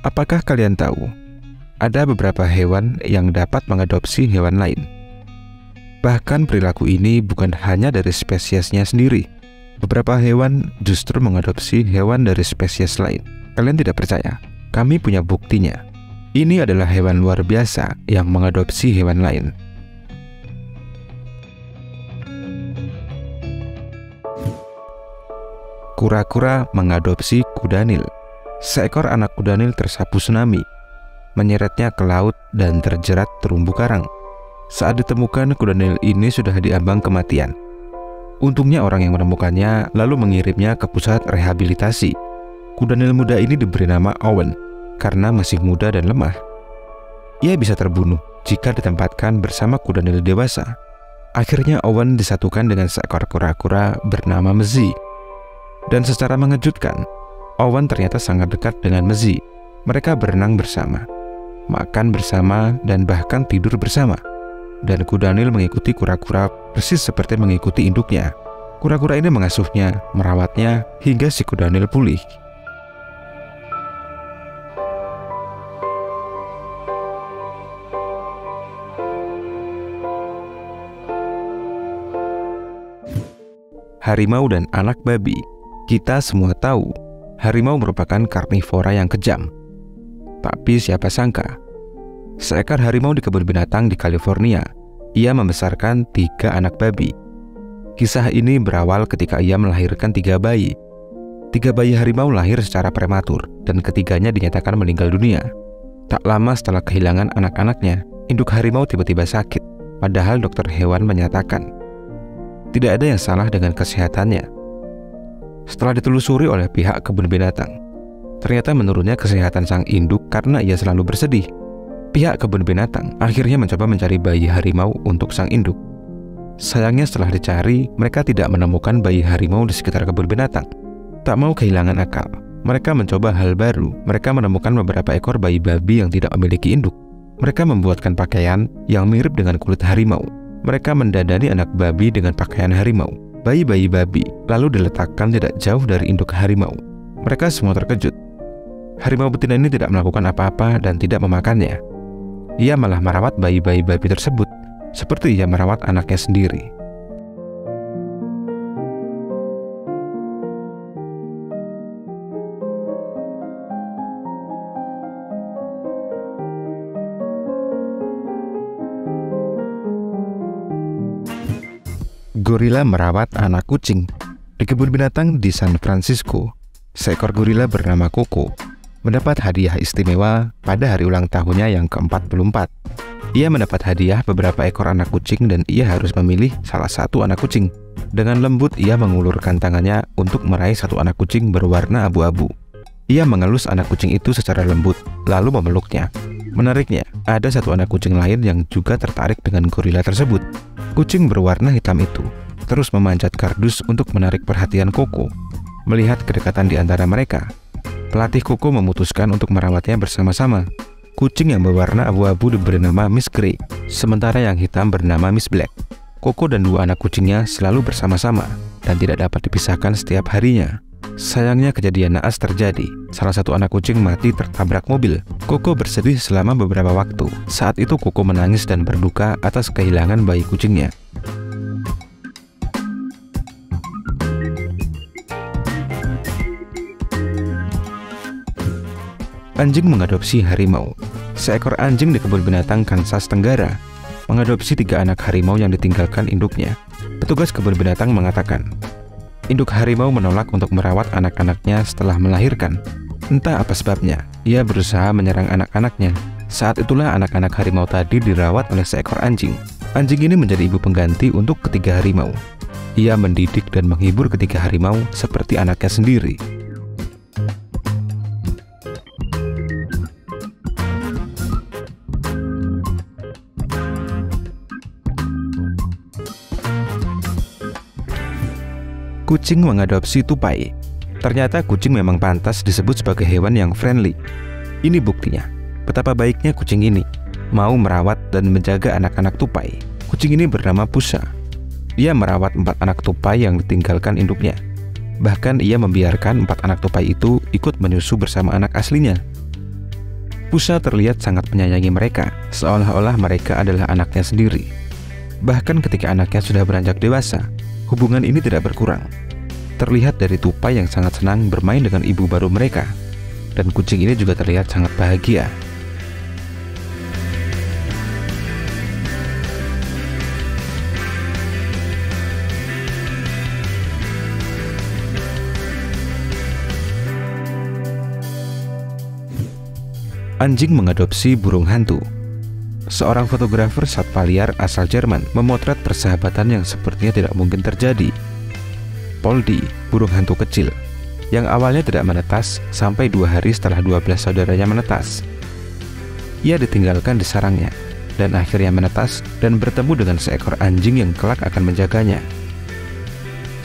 Apakah kalian tahu, ada beberapa hewan yang dapat mengadopsi hewan lain? Bahkan perilaku ini bukan hanya dari spesiesnya sendiri. Beberapa hewan justru mengadopsi hewan dari spesies lain. Kalian tidak percaya? Kami punya buktinya. Ini adalah hewan luar biasa yang mengadopsi hewan lain. Kura-kura mengadopsi kuda Nil. Seekor anak kuda Nil tersapu tsunami, menyeretnya ke laut dan terjerat terumbu karang. Saat ditemukan, kuda Nil ini sudah diambang kematian. Untungnya orang yang menemukannya lalu mengirimnya ke pusat rehabilitasi. Kuda Nil muda ini diberi nama Owen karena masih muda dan lemah. Ia bisa terbunuh jika ditempatkan bersama kuda Nil dewasa. Akhirnya Owen disatukan dengan seekor kura-kura bernama Mezi. Dan secara mengejutkan, Owen ternyata sangat dekat dengan Mezi. Mereka berenang bersama, makan bersama, dan bahkan tidur bersama. Dan kuda Nil mengikuti kura-kura persis seperti mengikuti induknya. Kura-kura ini mengasuhnya, merawatnya, hingga si kuda Nil pulih. Harimau dan anak babi. Kita semua tahu, harimau merupakan karnivora yang kejam. Tapi siapa sangka, seekor harimau di kebun binatang di California, ia membesarkan 3 anak babi. Kisah ini berawal ketika ia melahirkan 3 bayi. 3 bayi harimau lahir secara prematur, dan ketiganya dinyatakan meninggal dunia. Tak lama setelah kehilangan anak-anaknya, induk harimau tiba-tiba sakit, padahal dokter hewan menyatakan tidak ada yang salah dengan kesehatannya. Setelah ditelusuri oleh pihak kebun binatang, ternyata menurunnya kesehatan sang induk karena ia selalu bersedih. Pihak kebun binatang akhirnya mencoba mencari bayi harimau untuk sang induk. Sayangnya setelah dicari, mereka tidak menemukan bayi harimau di sekitar kebun binatang. Tak mau kehilangan akal, mereka mencoba hal baru. Mereka menemukan beberapa ekor bayi babi yang tidak memiliki induk. Mereka membuatkan pakaian yang mirip dengan kulit harimau. Mereka mendandani anak babi dengan pakaian harimau. Bayi-bayi babi lalu diletakkan tidak jauh dari induk harimau. Mereka semua terkejut. Harimau betina ini tidak melakukan apa-apa dan tidak memakannya. Ia malah merawat bayi-bayi babi tersebut seperti ia merawat anaknya sendiri. Gorila merawat anak kucing. Di kebun binatang di San Francisco, seekor gorila bernama Coco mendapat hadiah istimewa pada hari ulang tahunnya yang ke-44. Ia mendapat hadiah beberapa ekor anak kucing dan ia harus memilih salah satu anak kucing. Dengan lembut ia mengulurkan tangannya untuk meraih satu anak kucing berwarna abu-abu. Ia mengelus anak kucing itu secara lembut, lalu memeluknya. Menariknya, ada satu anak kucing lain yang juga tertarik dengan gorila tersebut. Kucing berwarna hitam itu terus memanjat kardus untuk menarik perhatian Coco. Melihat kedekatan di antara mereka, pelatih Coco memutuskan untuk merawatnya bersama-sama. Kucing yang berwarna abu-abu diberi nama Miss Grey, sementara yang hitam bernama Miss Black. Coco dan 2 anak kucingnya selalu bersama-sama dan tidak dapat dipisahkan setiap harinya. Sayangnya kejadian naas terjadi. Salah satu anak kucing mati tertabrak mobil. Coco bersedih selama beberapa waktu. Saat itu Coco menangis dan berduka atas kehilangan bayi kucingnya. Anjing mengadopsi harimau. Seekor anjing di kebun binatang Kansas Tenggara mengadopsi 3 anak harimau yang ditinggalkan induknya. Petugas kebun binatang mengatakan, induk harimau menolak untuk merawat anak-anaknya setelah melahirkan. Entah apa sebabnya, ia berusaha menyerang anak-anaknya. Saat itulah anak-anak harimau tadi dirawat oleh seekor anjing. Anjing ini menjadi ibu pengganti untuk ketiga harimau. Ia mendidik dan menghibur ketiga harimau seperti anaknya sendiri. Kucing mengadopsi tupai. Ternyata kucing memang pantas disebut sebagai hewan yang friendly. Ini buktinya, betapa baiknya kucing ini mau merawat dan menjaga anak-anak tupai. Kucing ini bernama Pusa. Ia merawat 4 anak tupai yang ditinggalkan induknya. Bahkan ia membiarkan 4 anak tupai itu ikut menyusu bersama anak aslinya. Pusa terlihat sangat menyayangi mereka, seolah-olah mereka adalah anaknya sendiri. Bahkan ketika anaknya sudah beranjak dewasa, hubungan ini tidak berkurang. Terlihat dari tupai yang sangat senang bermain dengan ibu baru mereka, dan kucing ini juga terlihat sangat bahagia. Anjing mengadopsi burung hantu. Seorang fotografer satwa liar asal Jerman memotret persahabatan yang sepertinya tidak mungkin terjadi. Poldi, burung hantu kecil, yang awalnya tidak menetas sampai 2 hari setelah 12 saudaranya menetas. Ia ditinggalkan di sarangnya, dan akhirnya menetas dan bertemu dengan seekor anjing yang kelak akan menjaganya.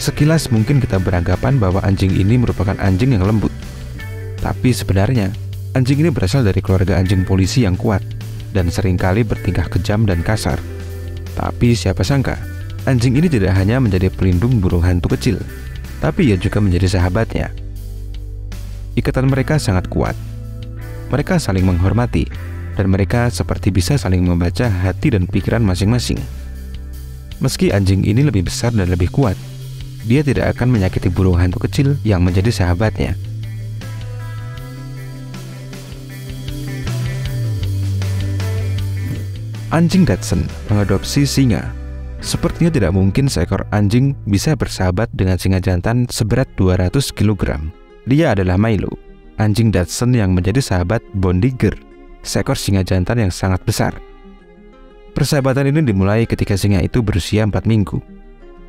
Sekilas mungkin kita beranggapan bahwa anjing ini merupakan anjing yang lembut. Tapi sebenarnya, anjing ini berasal dari keluarga anjing polisi yang kuat dan seringkali bertingkah kejam dan kasar. Tapi siapa sangka, anjing ini tidak hanya menjadi pelindung burung hantu kecil, tapi ia juga menjadi sahabatnya. Ikatan mereka sangat kuat. Mereka saling menghormati, dan mereka seperti bisa saling membaca hati dan pikiran masing-masing. Meski anjing ini lebih besar dan lebih kuat, dia tidak akan menyakiti burung hantu kecil yang menjadi sahabatnya. Anjing Dachshund mengadopsi singa. Sepertinya tidak mungkin seekor anjing bisa bersahabat dengan singa jantan seberat 200 kg. Dia adalah Milo, anjing Dachshund yang menjadi sahabat Bondiger, seekor singa jantan yang sangat besar. Persahabatan ini dimulai ketika singa itu berusia 4 minggu.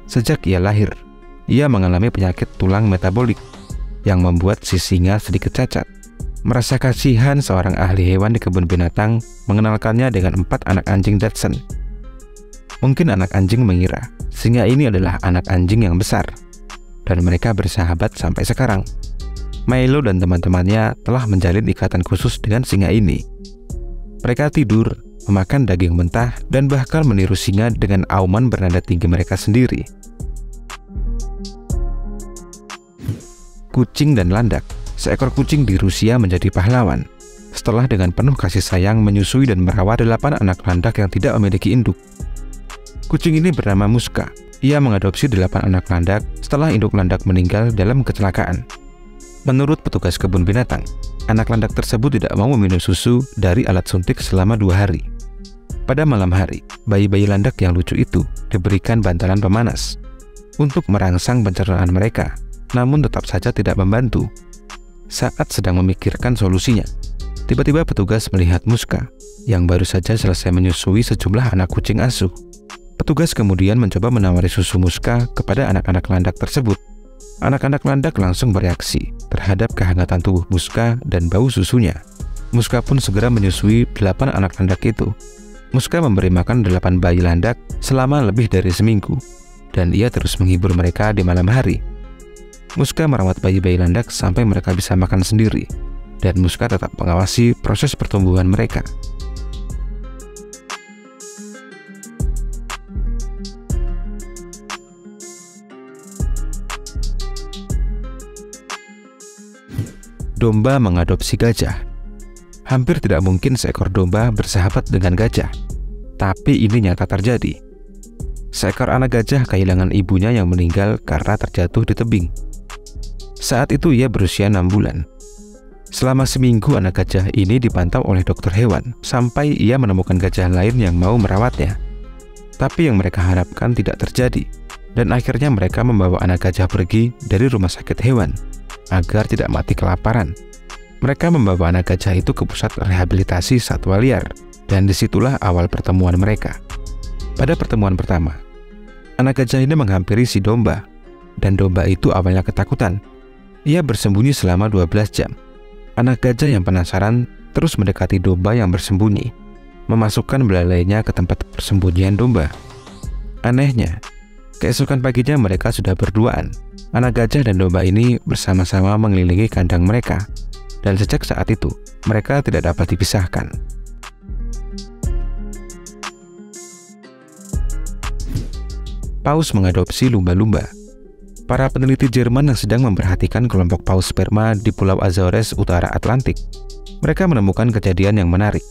Sejak ia lahir, ia mengalami penyakit tulang metabolik yang membuat si singa sedikit cacat. Merasa kasihan, seorang ahli hewan di kebun binatang mengenalkannya dengan 4 anak anjing Dachshund. Mungkin anak anjing mengira singa ini adalah anak anjing yang besar, dan mereka bersahabat sampai sekarang. Milo dan teman-temannya telah menjalin ikatan khusus dengan singa ini. Mereka tidur, memakan daging mentah, dan bahkan meniru singa dengan auman bernada tinggi mereka sendiri. Kucing dan landak. Seekor kucing di Rusia menjadi pahlawan setelah dengan penuh kasih sayang menyusui dan merawat 8 anak landak yang tidak memiliki induk. Kucing ini bernama Muska. Ia mengadopsi 8 anak landak setelah induk landak meninggal dalam kecelakaan. Menurut petugas kebun binatang, anak landak tersebut tidak mau meminum susu dari alat suntik selama 2 hari. Pada malam hari, bayi-bayi landak yang lucu itu diberikan bantalan pemanas untuk merangsang pencernaan mereka, namun tetap saja tidak membantu. Saat sedang memikirkan solusinya, tiba-tiba petugas melihat Muska yang baru saja selesai menyusui sejumlah anak kucing asuh. Petugas kemudian mencoba menawari susu Muska kepada anak-anak landak tersebut. Anak-anak landak langsung bereaksi terhadap kehangatan tubuh Muska dan bau susunya. Muska pun segera menyusui 8 anak landak itu. Muska memberi makan 8 bayi landak selama lebih dari seminggu, dan ia terus menghibur mereka di malam hari. Muska merawat bayi-bayi landak sampai mereka bisa makan sendiri, dan Muska tetap mengawasi proses pertumbuhan mereka. Domba mengadopsi gajah. Hampir tidak mungkin seekor domba bersahabat dengan gajah, tapi ini nyata terjadi. Seekor anak gajah kehilangan ibunya yang meninggal karena terjatuh di tebing. Saat itu ia berusia 6 bulan. Selama seminggu anak gajah ini dipantau oleh dokter hewan sampai ia menemukan gajah lain yang mau merawatnya. Tapi yang mereka harapkan tidak terjadi, dan akhirnya mereka membawa anak gajah pergi dari rumah sakit hewan agar tidak mati kelaparan. Mereka membawa anak gajah itu ke pusat rehabilitasi satwa liar, dan disitulah awal pertemuan mereka. Pada pertemuan pertama, anak gajah ini menghampiri si domba, dan domba itu awalnya ketakutan. Ia bersembunyi selama 12 jam. Anak gajah yang penasaran terus mendekati domba yang bersembunyi, memasukkan belalainya ke tempat persembunyian domba. Anehnya, keesokan paginya mereka sudah berduaan. Anak gajah dan domba ini bersama-sama mengelilingi kandang mereka, dan sejak saat itu mereka tidak dapat dipisahkan. Paus mengadopsi lumba-lumba. Para peneliti Jerman yang sedang memperhatikan kelompok paus sperma di Pulau Azores, utara Atlantik, Mereka menemukan kejadian yang menarik,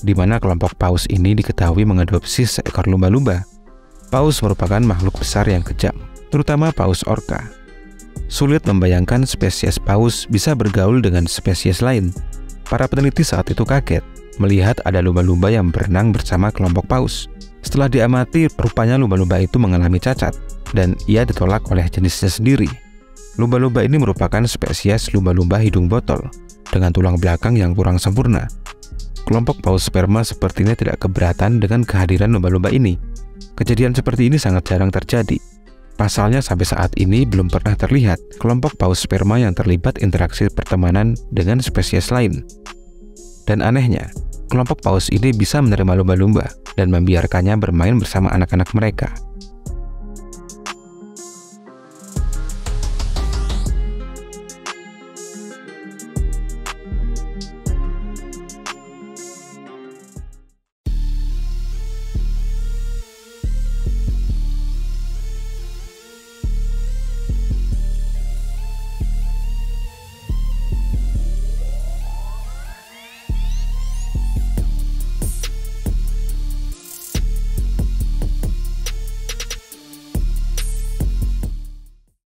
di mana kelompok paus ini diketahui mengadopsi seekor lumba-lumba. Paus merupakan makhluk besar yang kejam, terutama paus orca. Sulit membayangkan spesies paus bisa bergaul dengan spesies lain. Para peneliti saat itu kaget melihat ada lumba-lumba yang berenang bersama kelompok paus. Setelah diamati, rupanya lumba-lumba itu mengalami cacat, dan ia ditolak oleh jenisnya sendiri. Lumba-lumba ini merupakan spesies lumba-lumba hidung botol, dengan tulang belakang yang kurang sempurna. Kelompok paus sperma sepertinya tidak keberatan dengan kehadiran lumba-lumba ini. Kejadian seperti ini sangat jarang terjadi. Pasalnya sampai saat ini belum pernah terlihat kelompok paus sperma yang terlibat interaksi pertemanan dengan spesies lain. Dan anehnya, kelompok paus ini bisa menerima lumba-lumba dan membiarkannya bermain bersama anak-anak mereka.